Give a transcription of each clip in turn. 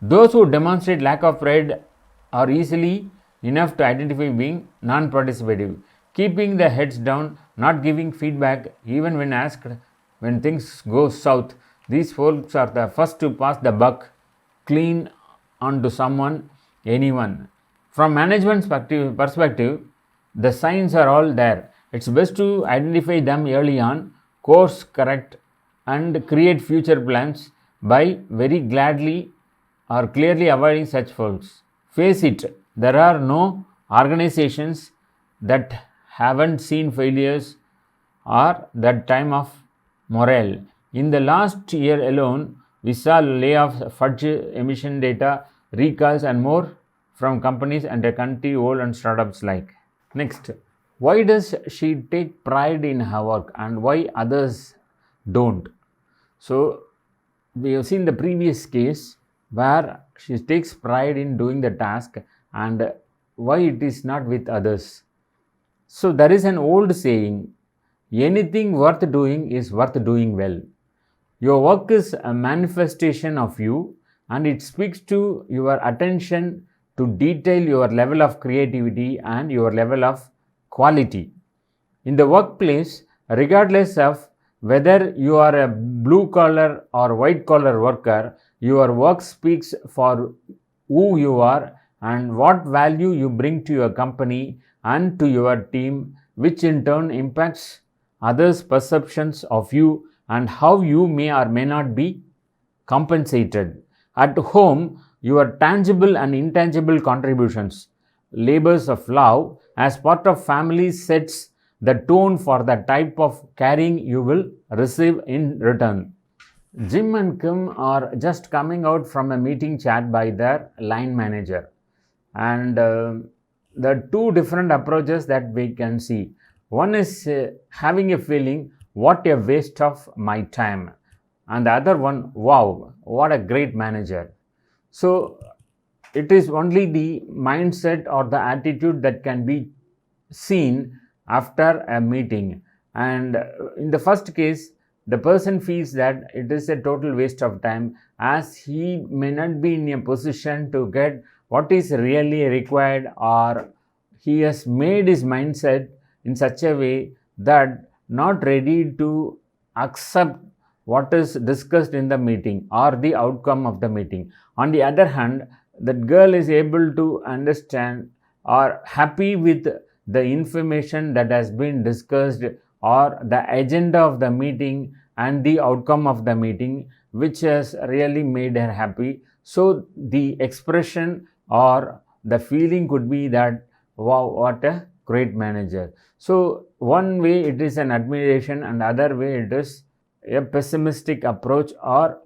Those who demonstrate lack of pride are easily enough to identify being non participative, keeping their heads down, not giving feedback even when asked when things go south. These folks are the first to pass the buck clean onto someone, anyone. From management's perspective, the signs are all there. It's best to identify them early on, course correct, and create future plans by very gladly or clearly avoiding such folks. Face it, there are no organizations that haven't seen failures or that time of morale. In the last year alone, we saw layoffs, fudge emission data, recalls, and more from companies and a country old and startups like. Next, why does she take pride in her work and why others don't? So, we have seen the previous case where she takes pride in doing the task and why it is not with others. So, there is an old saying, anything worth doing is worth doing well. Your work is a manifestation of you and it speaks to your attention to detail, your level of creativity and your level of quality. In the workplace, regardless of whether you are a blue collar or white collar worker, your work speaks for who you are and what value you bring to your company and to your team, which in turn impacts others' perceptions of you and how you may or may not be compensated. At home, your tangible and intangible contributions, labors of love, as part of family sets the tone for the type of caring you will receive in return. Jim and Kim are just coming out from a meeting chat by their line manager, and the two different approaches that we can see. One is having a feeling, what a waste of my time, and the other one, wow, what a great manager. So it is only the mindset or the attitude that can be seen after a meeting. And in the first case, the person feels that it is a total waste of time as he may not be in a position to get what is really required, or he has made his mindset in such a way that not ready to accept what is discussed in the meeting or the outcome of the meeting. On the other hand, that girl is able to understand or happy with the information that has been discussed or the agenda of the meeting and the outcome of the meeting, which has really made her happy. So the expression or the feeling could be that, wow, what a great manager. So one way it is an admiration and other way it is a pessimistic approach or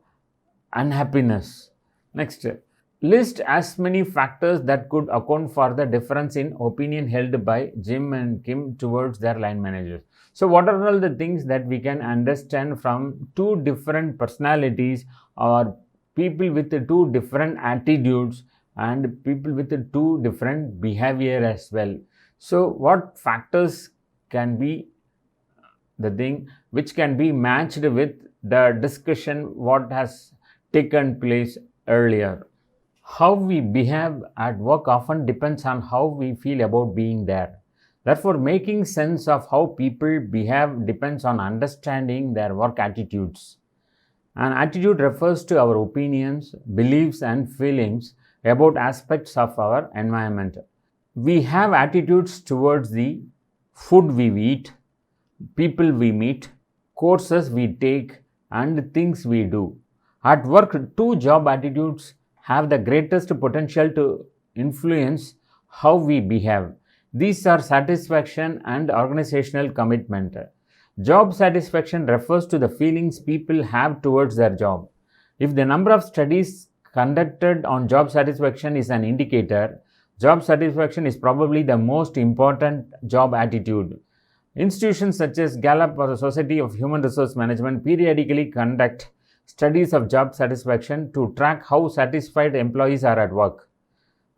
unhappiness. Next, list as many factors that could account for the difference in opinion held by Jim and Kim towards their line managers. So, what are all the things that we can understand from two different personalities or people with two different attitudes and people with two different behavior as well? So, what factors can be the thing which can be matched with the discussion what has taken place earlier? How we behave at work often depends on how we feel about being there. Therefore, making sense of how people behave depends on understanding their work attitudes. An attitude refers to our opinions, beliefs, and feelings about aspects of our environment. We have attitudes towards the food we eat, people we meet, courses we take, and things we do. At work, two job attitudes have the greatest potential to influence how we behave. These are satisfaction and organizational commitment. Job satisfaction refers to the feelings people have towards their job. If the number of studies conducted on job satisfaction is an indicator, job satisfaction is probably the most important job attitude. Institutions such as Gallup or the Society of Human Resource Management periodically conduct studies of job satisfaction to track how satisfied employees are at work.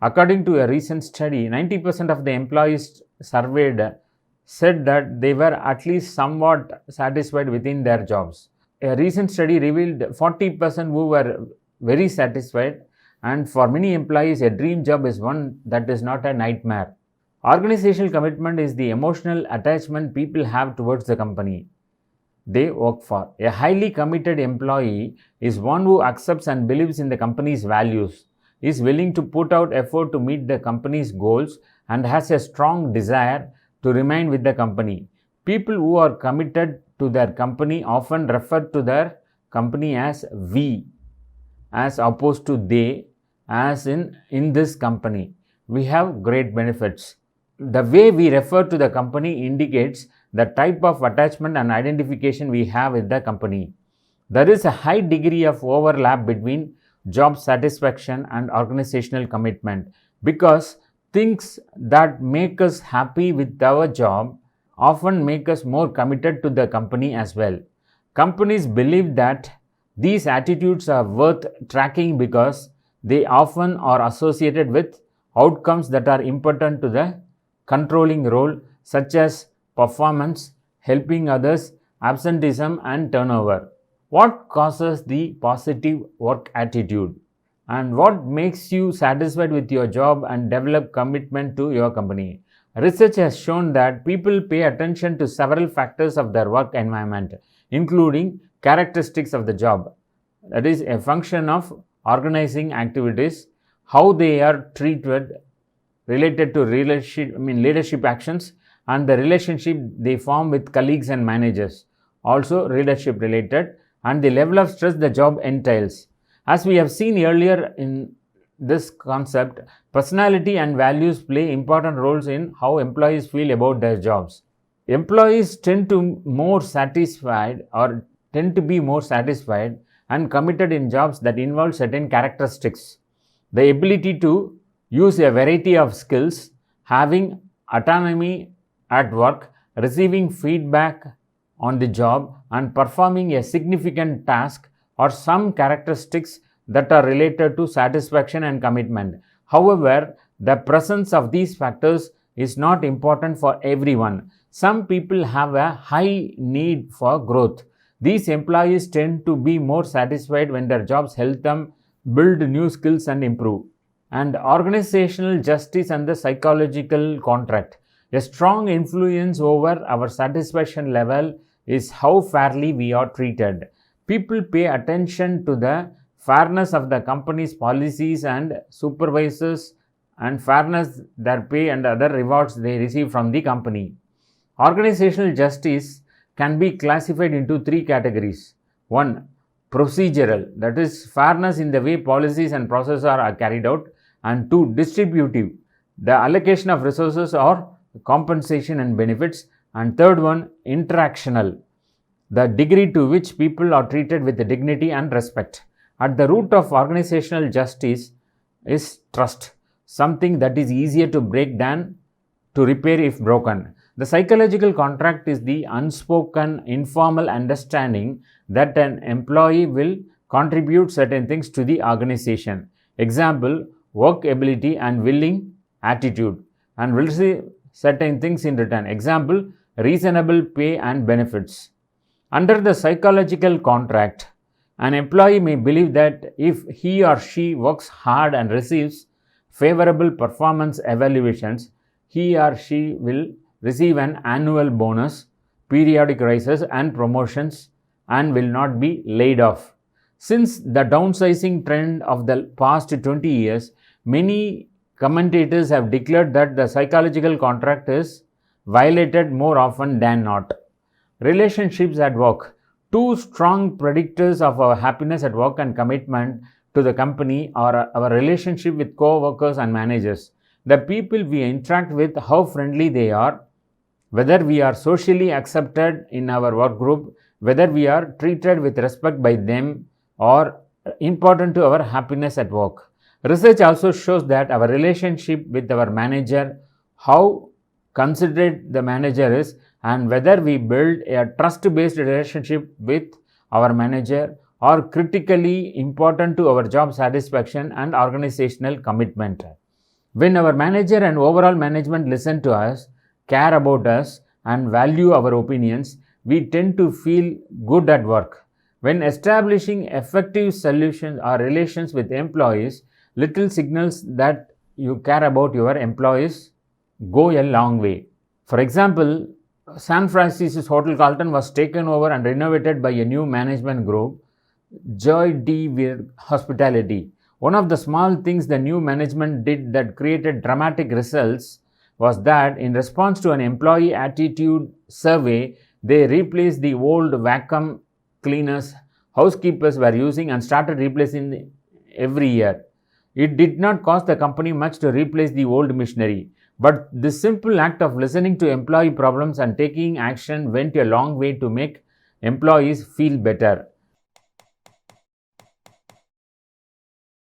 According to a recent study, 90% of the employees surveyed said that they were at least somewhat satisfied within their jobs. A recent study revealed 40% who were very satisfied and for many employees, a dream job is one that is not a nightmare. Organizational commitment is the emotional attachment people have towards the company they work for. A highly committed employee is one who accepts and believes in the company's values, is willing to put out effort to meet the company's goals, and has a strong desire to remain with the company. People who are committed to their company often refer to their company as we, as opposed to they, as in this company. We have great benefits. The way we refer to the company indicates the type of attachment and identification we have with the company. There is a high degree of overlap between job satisfaction and organizational commitment because things that make us happy with our job often make us more committed to the company as well. Companies believe that these attitudes are worth tracking because they often are associated with outcomes that are important to the controlling role, such as performance, helping others, absenteeism, and turnover. What causes the positive work attitude? And what makes you satisfied with your job and develop commitment to your company? Research has shown that people pay attention to several factors of their work environment, including characteristics of the job, that is, a function of organizing activities, how they are treated related to leadership actions, and the relationship they form with colleagues and managers, also leadership related, and the level of stress the job entails. As we have seen earlier in this concept, personality and values play important roles in how employees feel about their jobs. Employees tend to be more satisfied and committed in jobs that involve certain characteristics. The ability to use a variety of skills, having autonomy at work, receiving feedback on the job, and performing a significant task are some characteristics that are related to satisfaction and commitment. However, the presence of these factors is not important for everyone. Some people have a high need for growth. These employees tend to be more satisfied when their jobs help them build new skills and improve. And organizational justice and the psychological contract. A strong influence over our satisfaction level is how fairly we are treated. People pay attention to the fairness of the company's policies and supervisors and fairness their pay and other rewards they receive from the company. Organizational justice can be classified into three categories. 1. Procedural, that is fairness in the way policies and processes are carried out. And 2. Distributive, the allocation of resources or compensation and benefits. And third one, interactional, the degree to which people are treated with dignity and respect. At the root of organizational justice is trust, something that is easier to break than to repair if broken. The psychological contract is the unspoken, informal understanding that an employee will contribute certain things to the organization. Example, work ability and willing attitude, and will receive certain things in return. Example, reasonable pay and benefits. Under the psychological contract, an employee may believe that if he or she works hard and receives favorable performance evaluations, he or she will receive an annual bonus, periodic raises and promotions, and will not be laid off. Since the downsizing trend of the past 20 years, many commentators have declared that the psychological contract is violated more often than not. Relationships at work. Two strong predictors of our happiness at work and commitment to the company are our relationship with co-workers and managers. The people we interact with, how friendly they are, whether we are socially accepted in our work group, whether we are treated with respect by them, are important to our happiness at work. Research also shows that our relationship with our manager, how considerate the manager is, and whether we build a trust-based relationship with our manager are critically important to our job satisfaction and organizational commitment. When our manager and overall management listen to us, care about us, and value our opinions, we tend to feel good at work. When establishing effective solutions or relations with employees, Little signals that you care about your employees go a long way. For example, San Francisco's Hotel Carlton was taken over and renovated by a new management group, Joy D. Weir Hospitality. One of the small things the new management did that created dramatic results was that, in response to an employee attitude survey, they replaced the old vacuum cleaners housekeepers were using and started replacing every year. It did not cost the company much to replace the old machinery, but this simple act of listening to employee problems and taking action went a long way to make employees feel better.